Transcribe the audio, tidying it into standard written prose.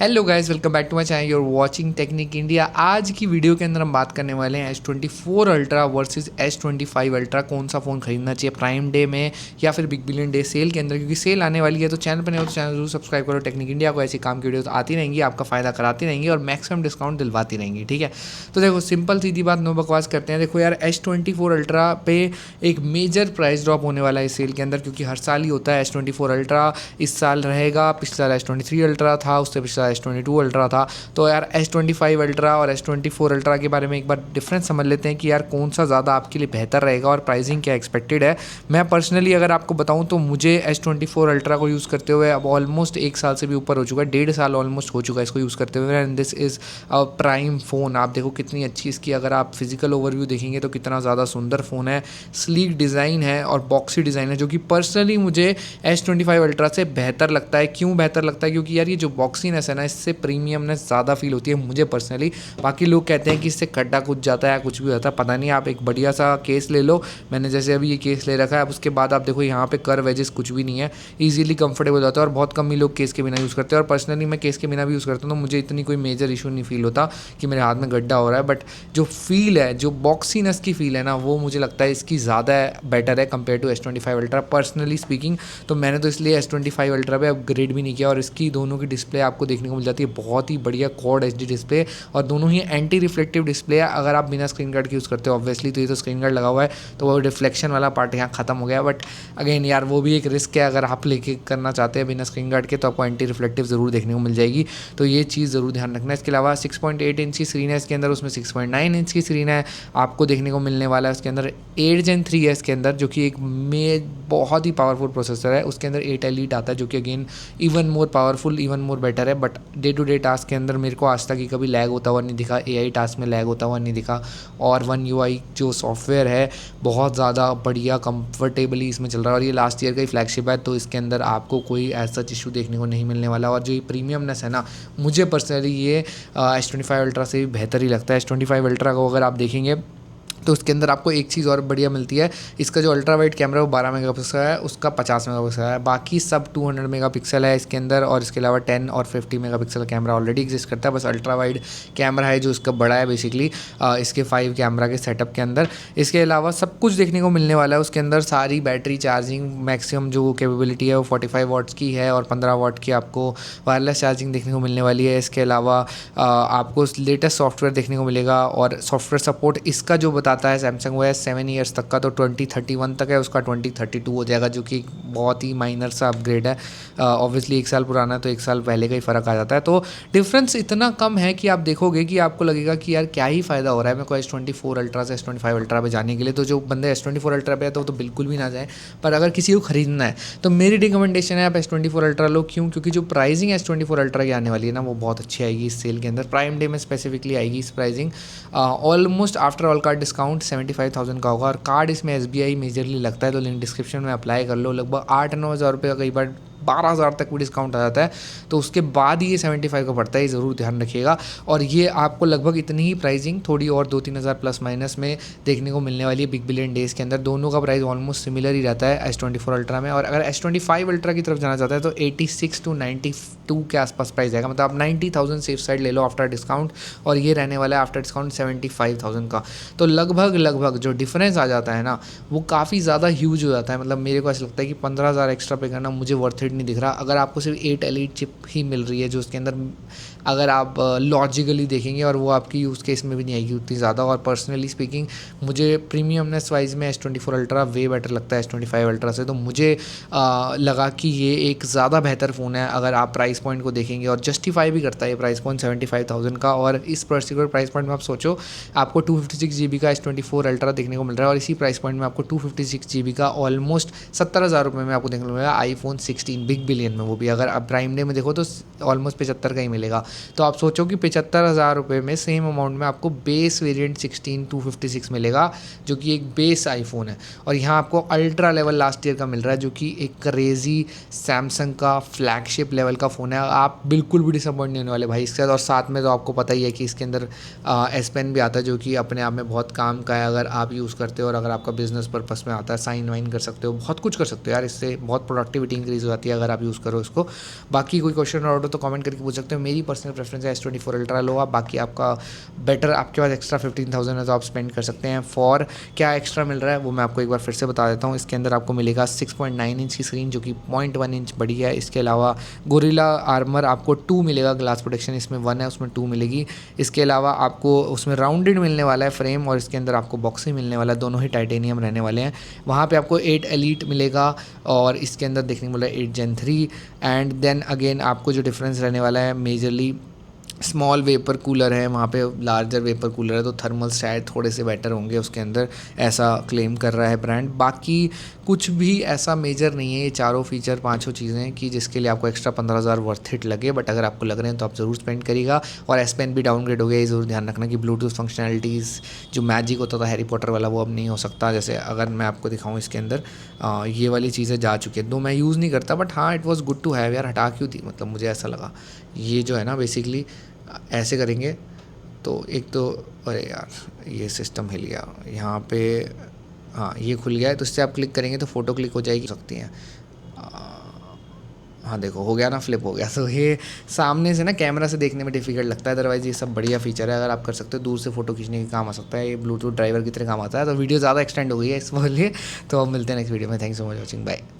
Hello guys, welcome back to my channel. You're watching technique India. आज की video के अंदर हम बात करने वाले हैं S24 ultra versus S25 ultra. कौन सा फ़ोन खरीदना चाहिए प्राइम डे में या फिर बिग बिलियन डे सेल के अंदर, क्योंकि सेल आने वाली है। तो चैनल पर नहीं हो तो चैनल जरूर सब्सक्राइब करो। टेक्निक इंडिया को ऐसी काम की वीडियोस आती रहेंगी, आपका फ़ायदा कराती रहेंगी और मैक्सिमम डिस्काउंट दिलवाती रहेंगी। ठीक है, तो देखो सिंपल सीधी बात, नो बकवास करते हैं। देखो यार, S24 अल्ट्रा पे एक मेजर प्राइस ड्रॉप होने वाला है इस सेल के अंदर, क्योंकि हर साल ही होता है। S24 अल्ट्रा इस साल रहेगा, पिछले साल S23 अल्ट्रा था, उससे पिछला S22 अल्ट्रा था। तो यार S25 अल्ट्रा और S24 अल्ट्रा के बारे में एक बार डिफरेंस समझ लेते हैं कि यार कौन सा ज़्यादा आपके लिए बेहतर रहेगा और प्राइसिंग क्या एक्सपेक्टेड है। मैं पर्सनली अगर आपको बताऊं तो मुझे S24 अल्ट्रा को यूज़ करते हुए अब ऑलमोस्ट 1 साल से भी ऊपर हो चुका है, 1.5 साल ऑलमोस्ट हो चुका है इसको यूज़ करते हुए। And this is a prime phone. आप देखो कितनी अच्छी इसकी, अगर आप फिजिकल ओवरव्यू देखेंगे तो कितना ज़्यादा सुंदर फ़ोन है। स्लीक डिज़ाइन है और बॉक्सी डिज़ाइन है, जो कि पर्सनली मुझे S25 अल्ट्रा से बेहतर लगता है। क्यों बेहतर लगता है? क्योंकि यार ये जो बॉक्सीनेस है ना, इससे प्रीमियमनेस ज़्यादा फील होती है मुझे पर्सनली। बाकी लोग कहते हैं कि इससे खड्डा कुछ जाता है, कुछ भी होता है, पता नहीं। आप एक बढ़िया सा केस ले लो, मैंने जैसे अभी ये केस ले रखा है। अब उसके बाद आप देखो यहाँ पे कर्व एजेस कुछ भी नहीं है, ईजिली कंफर्टेबल होता है और बहुत कम ही लोग केस के बिना यूज़ करते हैं। और पर्सनली मैं केस के बिना भी यूज़ करता हूँ, तो मुझे इतनी कोई मेजर इशू नहीं फील होता कि मेरे हाथ में गड्ढा हो रहा है। बट जो फील है, जो बॉक्सीनेस की फील है ना, वो मुझे लगता है इसकी ज़्यादा बेटर है compare to S25 ultra personally speaking. तो मैंने तो इसलिए S25 अल्ट्रा पे अपग्रेड भी नहीं किया। और इसकी दोनों की डिस्प्ले आपको देखने को मिल जाती है, बहुत ही बढ़िया क्वाड HD डिस्प्ले, और दोनों ही एंटी रिफ्लेक्टिव डिस्प्ले है। अगर आप बिना स्क्रीन गार्ड के यूज़ करते हो ऑब्वियसली, तो ये तो स्क्रीन गार्ड लगा हुआ है तो वो रिफ्लेक्शन वाला पार्ट यहाँ खत्म हो गया। बट अगेन यार, वो भी एक रिस्क है। अगर आप लेके करना चाहते हैं बिना स्क्रीन गार्ड के, तो आपको एंटी रिफ्लेक्टिव ज़रूर देखने को मिल जाएगी, तो ये चीज़ ज़रूर ध्यान रखना है। इसके अलावा 6.8 इंच की स्क्रीन है इसके अंदर, उसमें 6.9 इंच की स्क्रीन है आपको देखने को मिलने वाला है। उसके अंदर 8 Gen 3 है इसके अंदर, जो कि एक बहुत ही पावरफुल प्रोसेसर है। उसके अंदर 8 Elite आता है, जो कि again even more powerful, even more better है। But day to day task के अंदर मेरे को आज तक ही कभी लैग होता हुआ नहीं दिखा, AI टास्क में लैग होता हुआ नहीं दिखा। और One UI जो सॉफ्टवेयर है, बहुत ज़्यादा बढ़िया कंफर्टेबली इसमें चल रहा है। और ये लास्ट ईयर का ही फ्लैगशिप है, तो इसके अंदर आपको कोई ऐसा इशू देखने को नहीं मिलने वाला। और जो ये प्रीमियमनेस है ना, मुझे पर्सनली ये S25 अल्ट्रा से भी बेहतर ही लगता है। S25 अल्ट्रा को अगर आप देखेंगे तो उसके अंदर आपको एक चीज़ और बढ़िया मिलती है, इसका जो अल्ट्रा वाइड कैमरा है वो 12 मेगापिक्सल है, उसका 50 मेगापिक्सल है। बाकी सब 200 मेगापिक्सल है इसके अंदर। और इसके अलावा 10 और 50 मेगापिक्सल कैमरा ऑलरेडी एग्जिस्ट करता है, बस अल्ट्रा वाइड कैमरा है जो इसका बड़ा है बेसिकली इसके 5 कैमरा के सेटअप के अंदर। इसके अलावा सब कुछ देखने को मिलने वाला है उसके अंदर। सारी बैटरी चार्जिंग मैक्सिमम जो कैपेबिलिटी है वो 45 वाट्स की है, और 15 वाट की आपको वायरलेस चार्जिंग देखने को मिलने वाली है। इसके अलावा आपको लेटेस्ट सॉफ्टवेयर देखने को मिलेगा, और सॉफ्टवेयर सपोर्ट इसका जो बताता है सैमसंग, वो है 7 ईयर्स तक का, तो 2031 तक है, उसका 2032 हो जाएगा, जो कि बहुत ही माइनर सा अपग्रेड है। ऑब्वियसली 1 साल पुराना है तो 1 साल पहले का ही फ़र्क आ जाता है। तो डिफरेंस इतना कम है कि आप देखोगे कि आपको लगेगा कि यार क्या ही फ़ायदा हो रहा है मेरे को S24 अल्ट्रा से S25 अल्ट्रा पे जाने के लिए। तो जो बंदे S24 अल्ट्रा पे है तो बिल्कुल भी ना जाए। पर अगर किसी को खरीदना है तो मेरी रिकमेंडेशन है आप S24 अल्ट्रा लो। क्यों? क्योंकि जो प्राइसिंग S24 अल्ट्रा की आने वाली है ना, वो बहुत अच्छी आएगी इस सेल के अंदर। प्राइम डे में स्पेसिफिकली आएगी इस pricing. Almost after all card discount 75,000 का होगा। और कार्ड इसमें SBI मेजरली लगता है, तो लिंक डिस्क्रिप्शन में अप्लाई कर लो। लगभग 8-9 हज़ार रुपये का, कई बार 12,000 तक भी डिस्काउंट आ जाता है, तो उसके बाद ही ये 75 का पड़ता है, ये ज़रूर ध्यान रखिएगा। और ये आपको लगभग इतनी ही प्राइसिंग, थोड़ी और 2-3 हज़ार प्लस माइनस में देखने को मिलने वाली है बिग बिलियन डेज़ के अंदर। दोनों का प्राइस ऑलमोस्ट सिमिलर ही रहता है S24 अल्ट्रा में। और अगर S25 अल्ट्रा की तरफ जाना चाहता है तो 86 to 92 के आसपास प्राइस आएगा, मतलब आप 90,000 सेफ साइड ले लो आफ्टर डिस्काउंट, और ये रहने वाला है आफ्टर डिस्काउंट 75,000 का। तो लगभग जो डिफरेंस आ जाता है ना, वो काफ़ी ज़्यादा ह्यूज हो जाता है। मतलब मेरे को ऐसा लगता है कि 15,000 एक्स्ट्रा पे करना मुझे वर्थ इट नहीं दिख रहा। अगर आपको सिर्फ 8 Elite चिप ही मिल रही है, जो उसके अंदर अगर आप लॉजिकली देखेंगे, और वो आपकी यूज़ केस में भी नहीं आएगी उतनी ज़्यादा। और पर्सनली स्पीकिंग मुझे प्रीमियमनेस वाइज में S24 अल्ट्रा वे बेटर लगता है S25 अल्ट्रा से। तो मुझे लगा कि ये एक ज़्यादा बेहतर फ़ोन है अगर आप प्राइस पॉइंट को देखेंगे, और जस्टिफाई भी करता है ये प्राइस पॉइंट 75,000 का। और इस पर्टिकुलर प्राइस पॉइंट में आप सोचो, आपको 256 GB का S24 अल्ट्रा देखने को मिल रहा है, और इसी प्राइस पॉइंट में आपको 256 GB का ऑलमोस्ट 70,000 रुपये में आपको देखने को मिलेगा iPhone 16 बिग बिलियन में। वो भी अगर आप प्राइम डे में देखो तो ऑलमोस्ट 75 का ही मिलेगा। तो आप सोचो कि 75,000 रुपये में सेम अमाउंट में आपको बेस वेरिएंट 16 256 मिलेगा, जो कि एक बेस आईफोन है। और यहाँ आपको अल्ट्रा लेवल लास्ट ईयर का मिल रहा है, जो कि एक क्रेजी सैमसंग का फ्लैगशिप लेवल का फ़ोन है। आप बिल्कुल भी डिसअपॉइंट नहीं होने वाले भाई इसके साथ। और साथ में तो आपको पता ही है कि इसके अंदर S Pen भी आता है, जो कि अपने आप में बहुत काम का है अगर आप यूज़ करते हो, और अगर आपका बिजनेस पर्पस में आता है, साइन वाइन कर सकते हो, बहुत कुछ कर सकते हो यार। इससे बहुत प्रोडक्टिविटी इंक्रीज़ हो जाती है। है अगर आप यूज़ करो इसको। बाकी कोई क्वेश्चन और हो तो कमेंट करके पूछ सकते हो। मेरी पर्सनल प्रेफरेंस है S24 अल्ट्रा लो आप, बाकी आपका बेटर, आपके पास एक्स्ट्रा 15,000 है तो आप स्पेंड कर सकते हैं। फॉर क्या एक्स्ट्रा मिल रहा है वो मैं आपको एक बार फिर से बता देता हूँ। इसके अंदर आपको मिलेगा 6.9 इंच की स्क्रीन जो कि 0.1 इंच बड़ी है। इसके अलावा गोरिल्ला आर्मर आपको 2 मिलेगा, ग्लास प्रोटेक्शन इसमें 1 है उसमें 2 मिलेगी। इसके अलावा आपको उसमें राउंडेड मिलने वाला है फ्रेम और इसके अंदर आपको बॉक्स ही मिलने वाला है, दोनों ही टाइटेनियम रहने वाले हैं। वहाँ पे आपको 8 एलीट मिलेगा और इसके अंदर देखने को मिला 8 Gen 3। एंड देन अगेन आपको जो डिफरेंस रहने वाला है मेजरली स्मॉल वेपर कूलर है, वहाँ पे लार्जर वेपर कूलर है तो थर्मल शायद थोड़े से बेटर होंगे उसके अंदर, ऐसा क्लेम कर रहा है ब्रांड। बाकी कुछ भी ऐसा मेजर नहीं है, ये चारों फीचर पांचों चीज़ें कि जिसके लिए आपको एक्स्ट्रा 15,000 वर्थ इट लगे। बट अगर आपको लग रहे हैं तो आप ज़रूर स्पेंड करिएगा। और S Pen भी डाउनग्रेड हो गया, ये ज़रूर ध्यान रखना कि ब्लूटूथ फंक्शनैलिटीज़ जो मैजिक होता था हैरी पॉटर वाला वो अब नहीं हो सकता। जैसे अगर मैं आपको दिखाऊँ इसके अंदर ये वाली चीज़ें जा चुकी है, तो मैं यूज़ नहीं करता बट हाँ it was good to have यार। हटा क्यों थी, मतलब मुझे ऐसा लगा ये जो है ना बेसिकली ऐसे करेंगे तो एक तो, अरे यार ये सिस्टम हिल गया यहाँ पे, हाँ ये खुल गया है तो इससे आप क्लिक करेंगे तो फ़ोटो क्लिक हो जाएगी सकती हैं। हाँ देखो हो गया ना, फ्लिप हो गया। तो ये सामने से ना कैमरा से देखने में डिफिकल्ट लगता है, अदरवाइज़ ये सब बढ़िया फीचर है। अगर आप कर सकते हो दूर से फ़ोटो खींचने के काम आ सकता है, ये ब्लूटूथ ड्राइवर की तरह काम आता है। तो वीडियो ज़्यादा एक्सटेंड हो गई है इस लिए, तो अब मिलते हैं नेक्स्ट वीडियो में। Thanks so much watching, bye.